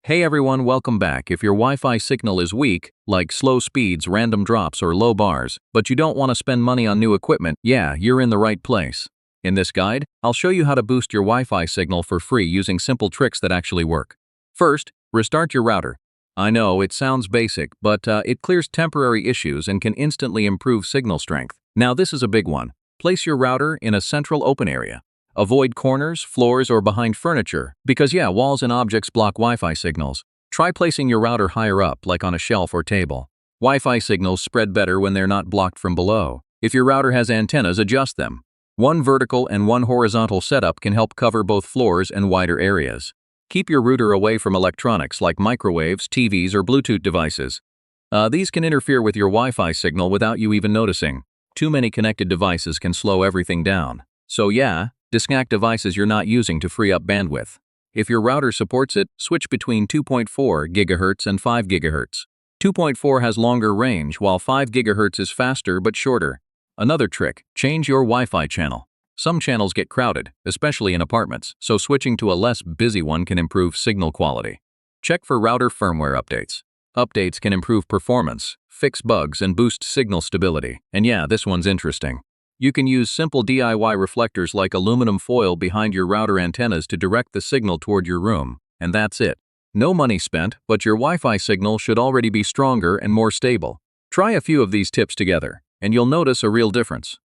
Hey everyone, welcome back. If your Wi-Fi signal is weak, like slow speeds, random drops, or low bars, but you don't want to spend money on new equipment, yeah, you're in the right place. In this guide, I'll show you how to boost your Wi-Fi signal for free using simple tricks that actually work. First, restart your router. I know, it sounds basic, but it clears temporary issues and can instantly improve signal strength. Now this is a big one. Place your router in a central open area. Avoid corners, floors, or behind furniture, because walls and objects block Wi-Fi signals. Try placing your router higher up, like on a shelf or table. Wi-Fi signals spread better when they're not blocked from below. If your router has antennas, adjust them. One vertical and one horizontal setup can help cover both floors and wider areas. Keep your router away from electronics like microwaves, TVs, or Bluetooth devices. These can interfere with your Wi-Fi signal without you even noticing. Too many connected devices can slow everything down. So disconnect devices you're not using to free up bandwidth. If your router supports it, switch between 2.4 GHz and 5 GHz. 2.4 has longer range, while 5 GHz is faster but shorter. Another trick, change your Wi-Fi channel. Some channels get crowded, especially in apartments, so switching to a less busy one can improve signal quality. Check for router firmware updates. Updates can improve performance, fix bugs, and boost signal stability. And this one's interesting. You can use simple DIY reflectors like aluminum foil behind your router antennas to direct the signal toward your room, and that's it. No money spent, but your Wi-Fi signal should already be stronger and more stable. Try a few of these tips together, and you'll notice a real difference.